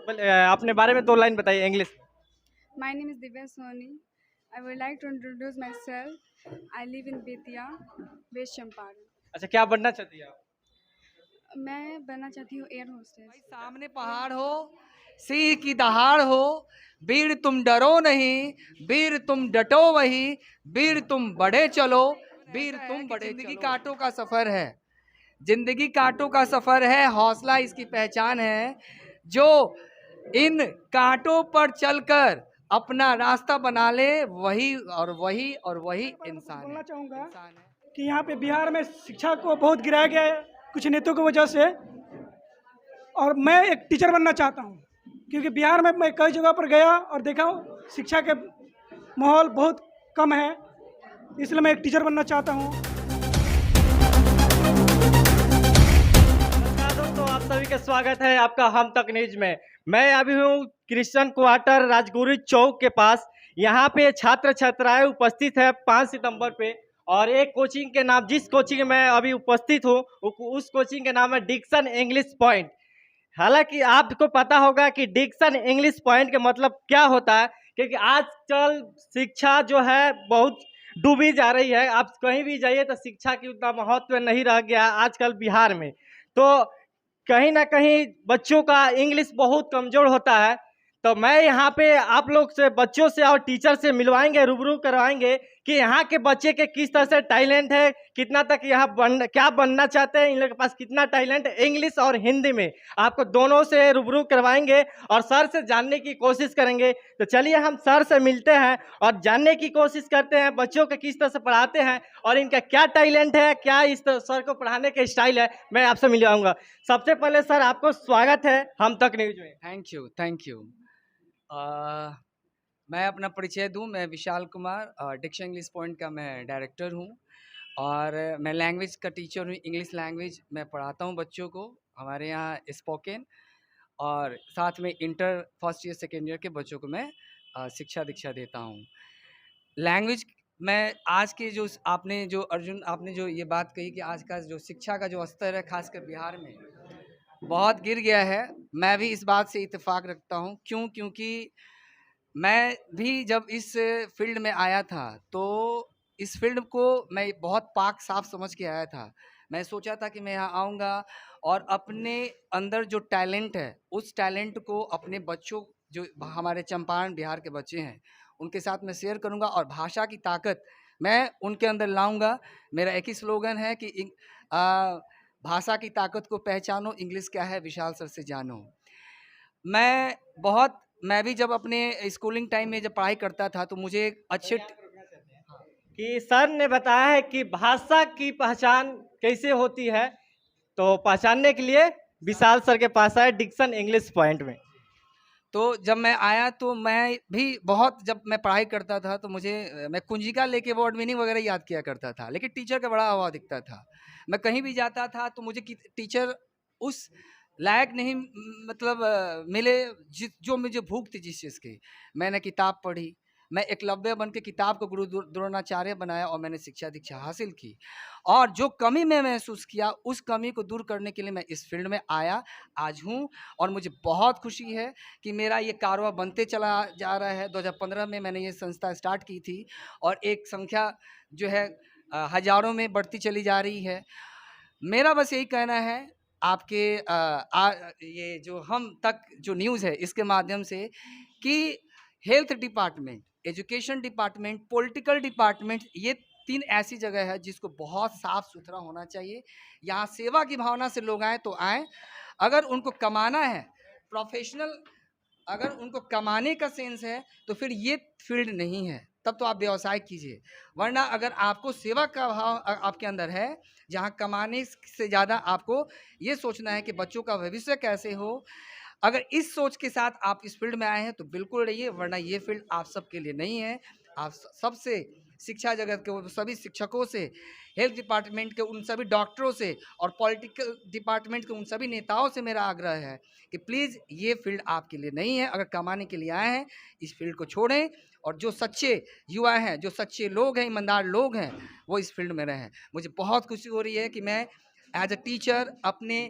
अपने बारे में 2 लाइन बताइए English. My name is Divya Soni. I would like to introduce myself. I live in Betia, West Champaran. अच्छा, क्या बनना चाहती है आप? मैं बनना चाहती हूँ एयर होस्टेस। भाई सामने पहाड़ हो, सिंह की दहाड़ हो, वीर तुम डरो नहीं, वीर तुम डटो वही, वीर तुम बढ़े चलो, वीर तुम बढ़े। जिंदगी कांटों का सफर है, जिंदगी कांटों का सफर है, हौसला इसकी पहचान है। जो इन कांटों पर चलकर अपना रास्ता बना ले, वही और वही और वही इंसान बोलना है। चाहूँगा कि यहाँ पे बिहार में शिक्षा को बहुत गिराया गया है कुछ नेताओं की वजह से, और मैं एक टीचर बनना चाहता हूँ क्योंकि बिहार में मैं कई जगह पर गया और देखा हूँ शिक्षा के माहौल बहुत कम है, इसलिए मैं एक टीचर बनना चाहता हूँ। नमस्कार दोस्तों, आप सभी का स्वागत है आपका हम तक न्यूज में। मैं अभी हूँ क्रिश्चियन क्वार्टर राजगुरु चौक के पास। यहाँ पे छात्र छात्राएं उपस्थित है 5 सितंबर पे, और एक कोचिंग के नाम, जिस कोचिंग में मैं अभी उपस्थित हूँ उस कोचिंग के नाम है डिक्सन इंग्लिश पॉइंट। हालांकि आपको पता होगा कि डिक्सन इंग्लिश पॉइंट का मतलब क्या होता है, क्योंकि आजकल शिक्षा जो है बहुत डूबी जा रही है। आप कहीं भी जाइए तो शिक्षा की उतना महत्व नहीं रह गया आजकल बिहार में। तो कहीं ना कहीं बच्चों का इंग्लिश बहुत कमज़ोर होता है। तो मैं यहाँ पे आप लोग से, बच्चों से और टीचर से मिलवाएंगे, रूबरू करवाएंगे कि यहाँ के बच्चे के किस तरह से टैलेंट है, कितना तक यहाँ क्या बनना चाहते हैं, इन लोगों के पास कितना टैलेंट है इंग्लिश और हिंदी में। आपको दोनों से रूबरू करवाएंगे और सर से जानने की कोशिश करेंगे। तो चलिए हम सर से मिलते हैं और जानने की कोशिश करते हैं बच्चों को किस तरह से पढ़ाते हैं और इनका क्या टैलेंट है, क्या इस सर को पढ़ाने का स्टाइल है। मैं आपसे मिलवाऊंगा। सबसे पहले सर आपको स्वागत है हम तक न्यूज में। Thank you, thank you. मैं अपना परिचय दूं, मैं Vishal Kumar, Dickson English point का मैं डायरेक्टर हूं और मैं लैंग्वेज का टीचर हूं। इंग्लिश लैंग्वेज मैं पढ़ाता हूं बच्चों को। हमारे यहाँ स्पोकन और साथ में inter first year second year के बच्चों को मैं शिक्षा दीक्षा देता हूं। लैंग्वेज मैं आज के जो आपने जो अर्जुन आपने जो ये बात कही कि आज का जो शिक्षा का जो स्तर है खासकर बिहार में बहुत गिर गया है, मैं भी इस बात से इत्तेफाक रखता हूं। क्योंकि मैं भी जब इस फील्ड में आया था तो इस फील्ड को मैं बहुत पाक साफ समझ के आया था। मैं सोचा था कि मैं यहाँ आऊँगा और अपने अंदर जो टैलेंट है उस टैलेंट को अपने बच्चों, जो हमारे चंपारण बिहार के बच्चे हैं, उनके साथ मैं शेयर करूँगा और भाषा की ताकत मैं उनके अंदर लाऊंगा। मेरा एक ही स्लोगन है कि भाषा की ताकत को पहचानो, इंग्लिश क्या है विशाल सर से जानो। मैं भी जब अपने स्कूलिंग टाइम में जब पढ़ाई करता था तो मुझे अच्छे कि सर ने बताया है कि भाषा की पहचान कैसे होती है, तो पहचानने के लिए विशाल सर के पास आए डिक्सन इंग्लिश पॉइंट में। तो जब मैं आया तो मैं भी बहुत, जब मैं पढ़ाई करता था तो मैं कुंजिका लेके वर्ड मीनिंग वगैरह याद किया करता था, लेकिन टीचर का बड़ा अभाव दिखता था। मैं कहीं भी जाता था तो मुझे टीचर उस लायक नहीं मिले जो मुझे भूख थी जिस चीज़ की। मैंने किताब पढ़ी, मैं एकलव्य बन के किताब को गुरु द्रोणाचार्य बनाया और मैंने शिक्षा दीक्षा हासिल की। और जो कमी मैं महसूस किया उस कमी को दूर करने के लिए मैं इस फील्ड में आया, आज हूँ। और मुझे बहुत खुशी है कि मेरा ये कारवा बनते चला जा रहा है। 2015 में मैंने ये संस्था स्टार्ट की थी और एक संख्या जो है हजारों में बढ़ती चली जा रही है। मेरा बस यही कहना है आपके ये जो हम तक जो न्यूज़ है इसके माध्यम से कि health department, education department, political department, ये 3 ऐसी जगह है जिसको बहुत साफ सुथरा होना चाहिए। यहाँ सेवा की भावना से लोग आए तो आएँ। अगर उनको कमाना है प्रोफेशनल, अगर उनको कमाने का सेंस है तो फिर ये फील्ड नहीं है, तब तो आप व्यवसाय कीजिए। वरना अगर आपको सेवा का भाव आपके अंदर है, जहाँ कमाने से ज़्यादा आपको ये सोचना है कि बच्चों का भविष्य कैसे हो, अगर इस सोच के साथ आप इस फील्ड में आए हैं तो बिल्कुल रहिए, वरना ये फील्ड आप सबके लिए नहीं है। आप सबसे, शिक्षा जगत के सभी शिक्षकों से, हेल्थ डिपार्टमेंट के उन सभी डॉक्टरों से और पॉलिटिकल डिपार्टमेंट के उन सभी नेताओं से मेरा आग्रह है कि प्लीज़ ये फील्ड आपके लिए नहीं है। अगर कमाने के लिए आए हैं इस फील्ड को छोड़ें और जो सच्चे युवा हैं, जो सच्चे लोग हैं, ईमानदार लोग हैं, वो इस फील्ड में रहें। मुझे बहुत खुशी हो रही है कि मैं एज अ टीचर अपने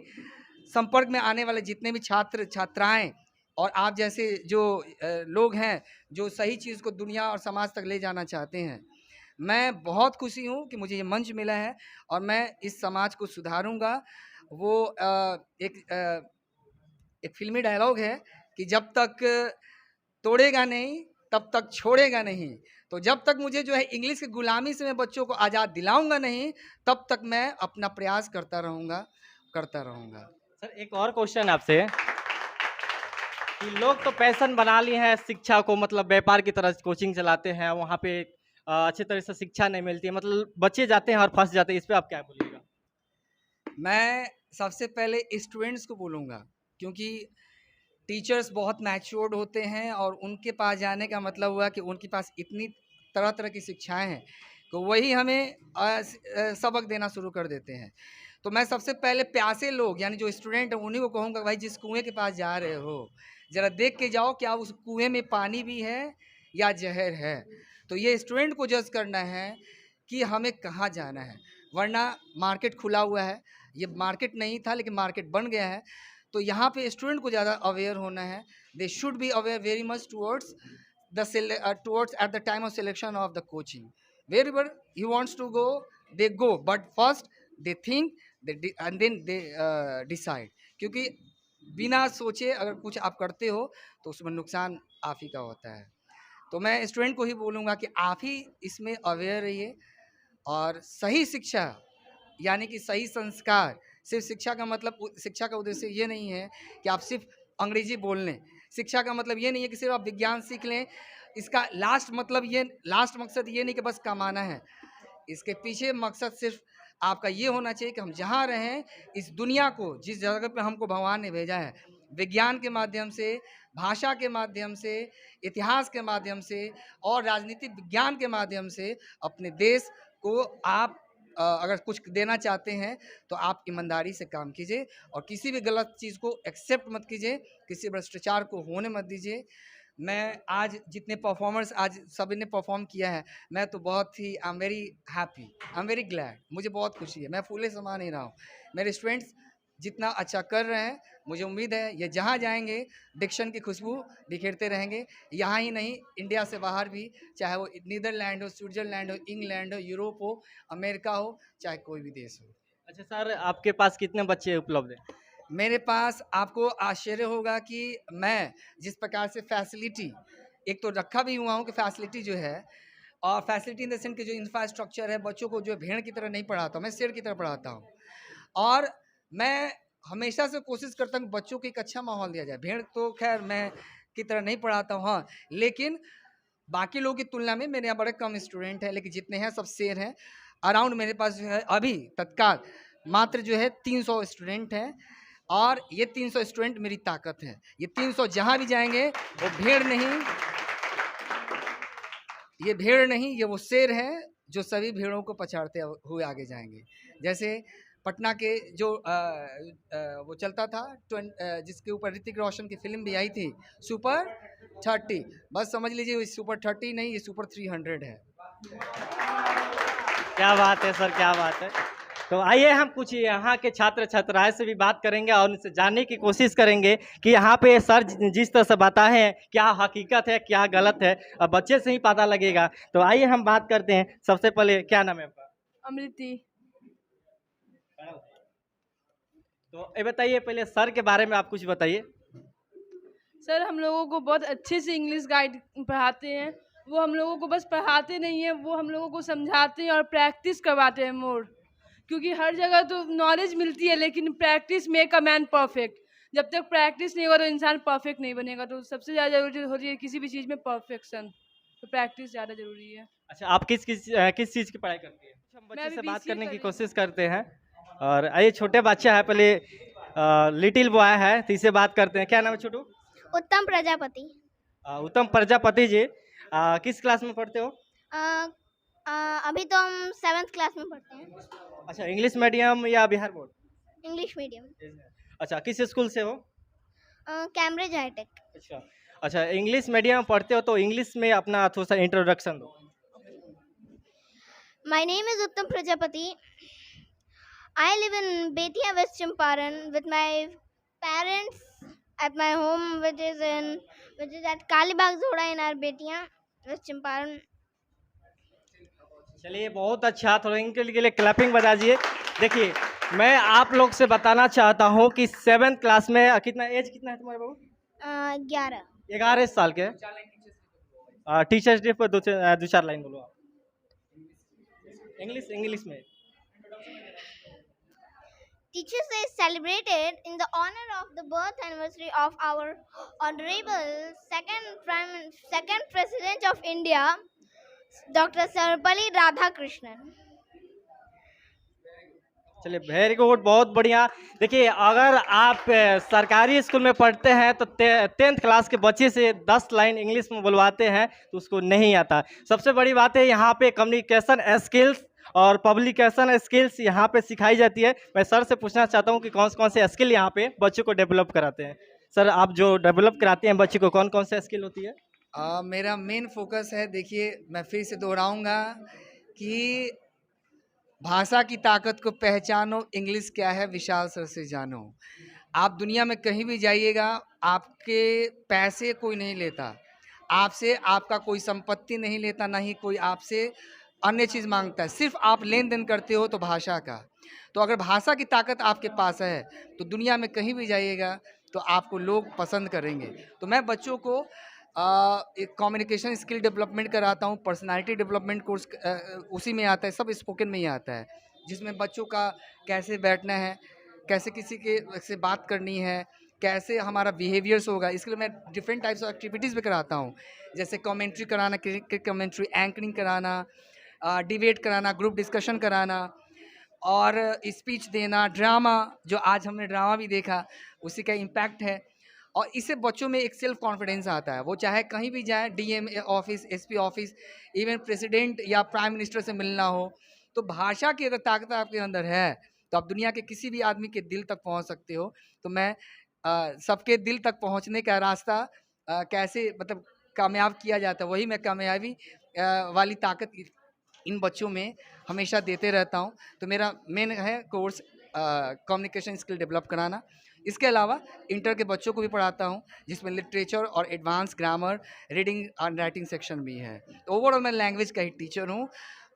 संपर्क में आने वाले जितने भी छात्र छात्राएं और आप जैसे जो लोग हैं जो सही चीज़ को दुनिया और समाज तक ले जाना चाहते हैं। मैं बहुत खुशी हूँ कि मुझे ये मंच मिला है और मैं इस समाज को सुधारूँगा। वो एक फ़िल्मी डायलॉग है कि जब तक तोड़ेगा नहीं, तब तक छोड़ेगा नहीं। तो जब तक मुझे जो है इंग्लिश की गुलामी से मैं बच्चों को आज़ाद दिलाऊँगा नहीं, तब तक मैं अपना प्रयास करता रहूँगा, करता रहूँगा। सर एक और क्वेश्चन आपसे कि लोग तो पैशन बना लिए हैं शिक्षा को, मतलब व्यापार की तरह कोचिंग चलाते हैं, वहाँ पे अच्छी तरह से शिक्षा नहीं मिलती है, मतलब बच्चे जाते हैं और फंस जाते हैं, इस पे आप क्या बोलिएगा? मैं सबसे पहले स्टूडेंट्स को बोलूँगा, क्योंकि टीचर्स बहुत मैच्योर्ड होते हैं और उनके पास जाने का मतलब हुआ कि उनके पास इतनी तरह तरह की शिक्षाएं हैं तो वही हमें सबक देना शुरू कर देते हैं। तो मैं सबसे पहले प्यासे लोग यानी जो स्टूडेंट हैं उन्हीं को कहूँगा, भाई जिस कुएं के पास जा रहे हो ज़रा देख के जाओ क्या उस कुएं में पानी भी है या जहर है। तो ये स्टूडेंट को जज करना है कि हमें कहाँ जाना है, वरना मार्केट खुला हुआ है। ये मार्केट नहीं था लेकिन मार्केट बन गया है। तो यहाँ पे स्टूडेंट को ज़्यादा अवेयर होना है। They should be aware very much towards towards at the time of selection of the coaching. Wherever he wants to go, they go, but first they think, and then they decide. क्योंकि बिना सोचे अगर कुछ आप करते हो तो उसमें नुकसान आप ही का होता है। तो मैं स्टूडेंट को ही बोलूँगा कि आप ही इसमें अवेयर रहिए और सही शिक्षा यानी कि सही संस्कार। सिर्फ शिक्षा का मतलब, शिक्षा का उद्देश्य ये नहीं है कि आप सिर्फ अंग्रेजी बोल लें। शिक्षा का मतलब ये नहीं है कि सिर्फ आप विज्ञान सीख लें। इसका लास्ट मकसद ये नहीं कि बस कमाना है। इसके पीछे मकसद सिर्फ आपका ये होना चाहिए कि हम जहाँ रहें इस दुनिया को, जिस जगह पे हमको भगवान ने भेजा है, विज्ञान के माध्यम से, भाषा के माध्यम से, इतिहास के माध्यम से और राजनीतिक विज्ञान के माध्यम से अपने देश को आप अगर कुछ देना चाहते हैं तो आप ईमानदारी से काम कीजिए और किसी भी गलत चीज़ को एक्सेप्ट मत कीजिए, किसी भ्रष्टाचार को होने मत दीजिए। मैं आज जितने परफॉर्मर्स आज सभी ने परफॉर्म किया है, मैं तो बहुत ही I am very happy, I am very glad. मुझे बहुत खुशी है, मैं फूले समा नहीं रहा हूँ। मेरे स्टूडेंट्स जितना अच्छा कर रहे हैं, मुझे उम्मीद है ये जहाँ जाएंगे डिक्शन की खुशबू बिखेरते रहेंगे। यहाँ ही नहीं, इंडिया से बाहर भी, चाहे वो नीदरलैंड हो, स्विट्ज़रलैंड हो, इंग्लैंड हो, यूरोप हो, अमेरिका हो, चाहे कोई भी देश हो। अच्छा सर, आपके पास कितने बच्चे उपलब्ध हैं? मेरे पास, आपको आश्चर्य होगा कि मैं जिस प्रकार से फैसिलिटी एक तो रखा भी हुआ हूँ कि फैसिलिटी जो है, और फैसिलिटी इन द सेंस कि जो इंफ्रास्ट्रक्चर है, बच्चों को जो भेड़ की तरह नहीं पढ़ाता हूँ, मैं शेर की तरह पढ़ाता हूँ। और मैं हमेशा से कोशिश करता हूँ बच्चों को एक अच्छा माहौल दिया जाए। भेड़ तो खैर मैं की तरह नहीं पढ़ाता हूँ, हाँ, लेकिन बाकी लोगों की तुलना में मेरे यहाँ बड़े कम स्टूडेंट हैं, लेकिन जितने हैं सब शेर हैं। अराउंड मेरे पास जो है अभी तत्काल मात्र जो है 300 स्टूडेंट हैं और ये 300 स्टूडेंट मेरी ताकत है। ये 300 जहाँ भी जाएंगे वो भेड़ नहीं, ये भेड़ नहीं, ये वो शेर हैं जो सभी भेड़ों को पछाड़ते हुए आगे जाएंगे। जैसे पटना के जो वो चलता था जिसके ऊपर ऋतिक रोशन की फिल्म भी आई थी, सुपर 30, बस समझ लीजिए ये सुपर 30 नहीं, ये सुपर 300 है। क्या बात है सर, क्या बात है। तो आइए हम कुछ यहाँ के छात्र छात्राएं से भी बात करेंगे और उनसे जानने की कोशिश करेंगे कि यहाँ पे सर जिस तरह से बताए हैं क्या हकीकत है क्या गलत है, अब बच्चे से ही पता लगेगा। तो आइए हम बात करते हैं। सबसे पहले क्या नाम है आपका? अमृति। तो ये बताइए, पहले सर के बारे में आप कुछ बताइए। सर हम लोगों को बहुत अच्छे से इंग्लिश गाइड पढ़ाते हैं। वो हम लोगों को बस पढ़ाते नहीं हैं, वो हम लोगों को समझाते हैं और प्रैक्टिस करवाते हैं मोर। क्योंकि हर जगह तो नॉलेज मिलती है लेकिन practice make a man perfect. जब तक प्रैक्टिस नहीं होगा तो इंसान परफेक्ट नहीं बनेगा। तो सबसे ज़्यादा जरूरी होती है किसी भी चीज़ में परफेक्शन, तो प्रैक्टिस ज़्यादा जरूरी है। अच्छा, आप किस चीज़ की पढ़ाई करती हैं? हम मैं बच्चे अभी से बात BCA करने कर की रही हूँ। कोशिश करते हैं। और आइए, छोटे बच्चा है, पहले लिटिल बॉय है, तो इससे बात करते हैं। क्या नाम है छोटू? उत्तम प्रजापति। उत्तम प्रजापति जी, किस क्लास में पढ़ते हो? अभी तो हम 7th क्लास में पढ़ते हैं। अच्छा, इंग्लिश मीडियम या बिहार बोर्ड? English medium. अच्छा, किस स्कूल से हो? Cambridge high tech. अच्छा अच्छा, इंग्लिश मीडियम में पढ़ते हो तो इंग्लिश में अपना थोड़ा सा इंट्रोडक्शन दो। माय नेम इज उत्तम Prajapati. I live in Betia, West Champaran with my parents at my home, which is at Kalibag Zoda in our Betiya, West Champaran. चलिए बहुत अच्छा, थोड़ा इनके लिए क्लैपिंग बजा दीजिए। देखिए मैं आप लोग से बताना चाहता हूँ कि 7th क्लास में कितना एज कितना है तुम्हारे बाबू? 11. 11 साल के। टीचर्स डे पर दो चार लाइन बोलो आप, इंग्लिश में। Teachers Day is celebrated in the honor of the birth anniversary of our honorable second president of India, Dr. Sarvapalli Radhakrishnan. चलिए वेरी गुड, बहुत बढ़िया। देखिए अगर आप सरकारी स्कूल में पढ़ते हैं तो 10th क्लास के बच्चे से 10 लाइन इंग्लिश में बुलवाते हैं तो उसको नहीं आता। सबसे बड़ी बात है यहाँ पे कम्युनिकेशन स्किल्स और पब्लिकेशन स्किल्स यहाँ पे सिखाई जाती है। मैं सर से पूछना चाहता हूँ कि कौन से स्किल यहाँ पे बच्चों को डेवलप कराते हैं। सर आप जो डेवलप कराते हैं बच्चे को कौन से स्किल होती है? मेरा मेन फोकस है, देखिए मैं फिर से दोहराऊंगा कि भाषा की ताकत को पहचानो, इंग्लिश क्या है विशाल सर से जानो। आप दुनिया में कहीं भी जाइएगा, आपके पैसे कोई नहीं लेता, आपसे आपका कोई संपत्ति नहीं लेता, ना ही कोई आपसे अन्य चीज़ मांगता है, सिर्फ आप लेन देन करते हो तो भाषा का। तो अगर भाषा की ताकत आपके पास है तो दुनिया में कहीं भी जाइएगा तो आपको लोग पसंद करेंगे। तो मैं बच्चों को एक कम्युनिकेशन स्किल डेवलपमेंट कराता हूँ, पर्सनालिटी डेवलपमेंट कोर्स उसी में आता है, सब स्पोकन में ही आता है, जिसमें बच्चों का कैसे बैठना है, कैसे किसी के से बात करनी है, कैसे हमारा बिहेवियर्स होगा। इसके लिए मैं डिफरेंट टाइप्स ऑफ एक्टिविटीज़ भी कराता हूँ, जैसे कमेंट्री कराना, क्रिकेट कमेंट्री, एंकरिंग कराना, डिबेट कराना, ग्रुप डिस्कशन कराना और स्पीच देना, ड्रामा, जो आज हमने ड्रामा भी देखा उसी का इम्पैक्ट है। और इससे बच्चों में एक सेल्फ कॉन्फिडेंस आता है, वो चाहे कहीं भी जाए, DM office, SP office, even president या प्राइम मिनिस्टर से मिलना हो, तो भाषा की अगर ताकत आपके अंदर है तो आप दुनिया के किसी भी आदमी के दिल तक पहुंच सकते हो। तो मैं सबके दिल तक पहुंचने का रास्ता कैसे मतलब कामयाब किया जाता है, वही मैं कामयाबी वाली ताकत इन बच्चों में हमेशा देते रहता हूं। तो मेरा मेन है कोर्स कम्युनिकेशन स्किल डेवलप कराना। इसके अलावा इंटर के बच्चों को भी पढ़ाता हूं, जिसमें लिटरेचर और एडवांस ग्रामर, रीडिंग और राइटिंग सेक्शन भी है। तो ओवरऑल मैं लैंग्वेज का ही टीचर हूं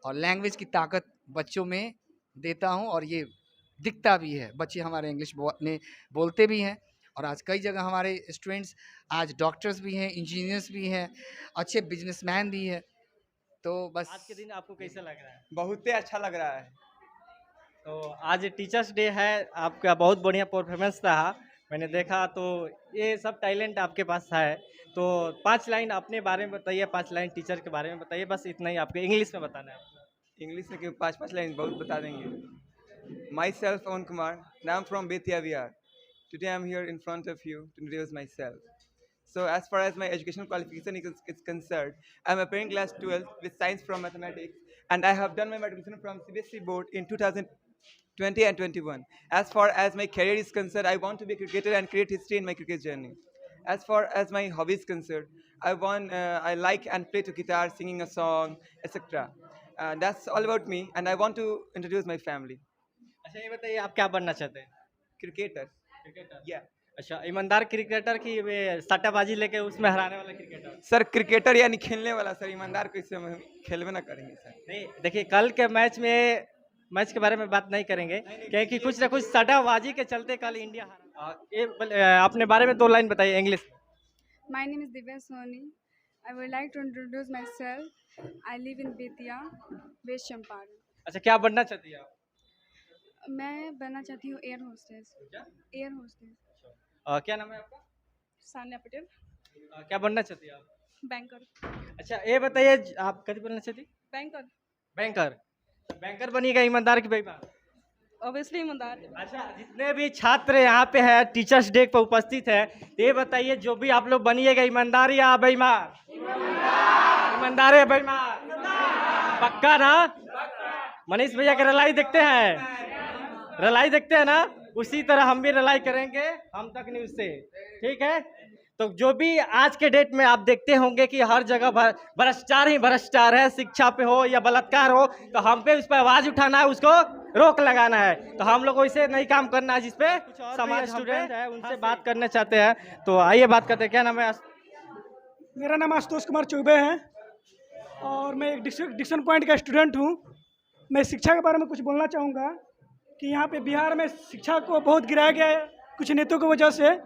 और लैंग्वेज की ताकत बच्चों में देता हूं और ये दिखता भी है। बच्चे हमारे इंग्लिश में बोलते भी हैं और आज कई जगह हमारे स्टूडेंट्स आज डॉक्टर्स भी हैं, इंजीनियर्स भी हैं, अच्छे बिजनेसमैन भी हैं। तो बस आज के दिन आपको कैसा लग रहा है? बहुत ही अच्छा लग रहा है। तो आज टीचर्स डे है, आपका बहुत बढ़िया परफॉर्मेंस रहा, मैंने देखा। तो ये सब टैलेंट आपके पास है, तो 5 लाइन अपने बारे में बताइए, 5 लाइन टीचर के बारे में बताइए, बस इतना ही आपको इंग्लिश में बताना है। इंग्लिश में 5 लाइन बहुत बता देंगे। Myself Pawan Kumar, I am from Bettiah Bihar. Today I am here in front of you to introduce myself. So as far as my educational qualification is concerned, I am appearing class 12th with science from mathematics, and I have done my matriculation from CBSE board in 2020 and 21. As far as my career is concerned, I want to be a cricketer and create history in my cricket journey. As far as my hobbies concerned, I like and play to guitar, singing a song, etc. That's all about me, and I want to introduce my family. अच्छा ये बताइए आप क्या बनना चाहते हैं? Cricketer. Yeah. अच्छा ईमानदार क्रिकेटर की वे सट्टाबाजी लेके उसमें हराने वाला क्रिकेटर? सर क्रिकेटर यानी खेलने वाला सर, ईमानदार को इससे हम खेलवे ना करेंगे सर। नहीं देखिए कल के मैच के बारे में बात नहीं करेंगे, क्योंकि कुछ ना कुछ सट्टाबाजी के चलते कल इंडिया हारा। अपने बारे में 2 लाइन बताइए English. My name is Divya Soni. I would like to introduce myself. I live in Betia, West Champaran. अच्छा क्या बनना चाहती है आप? मैं बनना चाहती हूँ एयर होस्टेस। Air hostess. क्या नाम है आपका? सान्या पटेल। क्या बनना चाहती है आप? बैंकर। अच्छा ये बताइए आप कभी बनना चाहती? बैंकर। बैंकर। बैंकर बनिएगा ईमानदार की बेईमान? ऑब्वियसली ईमानदार। अच्छा जितने भी छात्र यहाँ पे है टीचर्स डे पर उपस्थित है, तो ये बताइए जो भी आप लोग बनिएगा ईमानदार या बेईमान? ईमानदार या बेईमान? पक्का ना? मनीष भैया के रलाई देखते हैं, रलाई देखते हैं ना, उसी तरह हम भी रलाई करेंगे हम तक न्यूज़ से, ठीक है। तो जो भी आज के डेट में आप देखते होंगे कि हर जगह भ्रष्टाचार ही भ्रष्टाचार है, शिक्षा पे हो या बलात्कार हो, तो हम पे उस पर आवाज उठाना है, उसको रोक लगाना है। तो हम लोग को इसे नहीं काम करना है, जिसपे समाज स्टूडेंट है उनसे बात करना चाहते हैं। तो आइए बात करते हैं। क्या नाम है? मेरा नाम आशुतोष कुमार चौबे है और मैं एक डिक्शन पॉइंट का स्टूडेंट हूँ। मैं शिक्षा के बारे में कुछ बोलना चाहूँगा कि यहाँ पे बिहार में शिक्षा को बहुत गिराया गया है कुछ नेताओं की वजह से,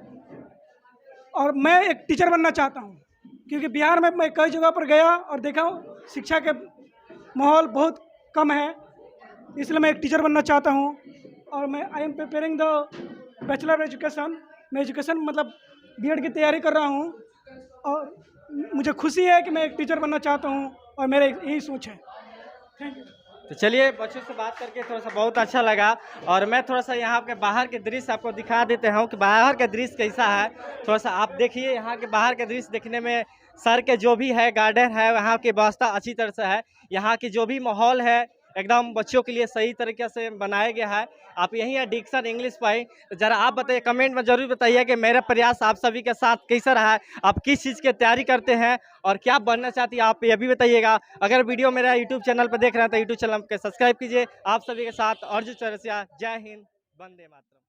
और मैं एक टीचर बनना चाहता हूँ क्योंकि बिहार में मैं कई जगह पर गया और देखा हूँ शिक्षा के माहौल बहुत कम है, इसलिए मैं एक टीचर बनना चाहता हूँ। और मैं I am preparing the bachelor education. मैं एजुकेशन मतलब बीएड की तैयारी कर रहा हूँ और मुझे खुशी है कि मैं एक टीचर बनना चाहता हूँ और मेरा यही सोच है। Thank you. तो चलिए, बच्चों से बात करके थोड़ा सा बहुत अच्छा लगा। और मैं थोड़ा सा यहाँ के बाहर के दृश्य आपको दिखा देते हूँ कि बाहर का दृश्य कैसा है। थोड़ा सा आप देखिए, यहाँ के बाहर के दृश्य देखने में सर के जो भी है गार्डन है, वहाँ की व्यवस्था अच्छी तरह से है। यहाँ की जो भी माहौल है एकदम बच्चों के लिए सही तरीके से बनाया गया है। आप यहीं है डिक्शन इंग्लिश पाई। तो ज़रा आप बताइए, कमेंट में ज़रूर बताइए कि मेरा प्रयास आप सभी के साथ कैसा रहा है, आप किस चीज़ की तैयारी करते हैं और क्या बनना चाहती है, आप ये भी बताइएगा। अगर वीडियो मेरा यूट्यूब चैनल पर देख रहे हैं तो यूट्यूब चैनल को सब्सक्राइब कीजिए। आप सभी के साथ अर्जुन चौरसिया। जय हिंद, वंदे मातरम।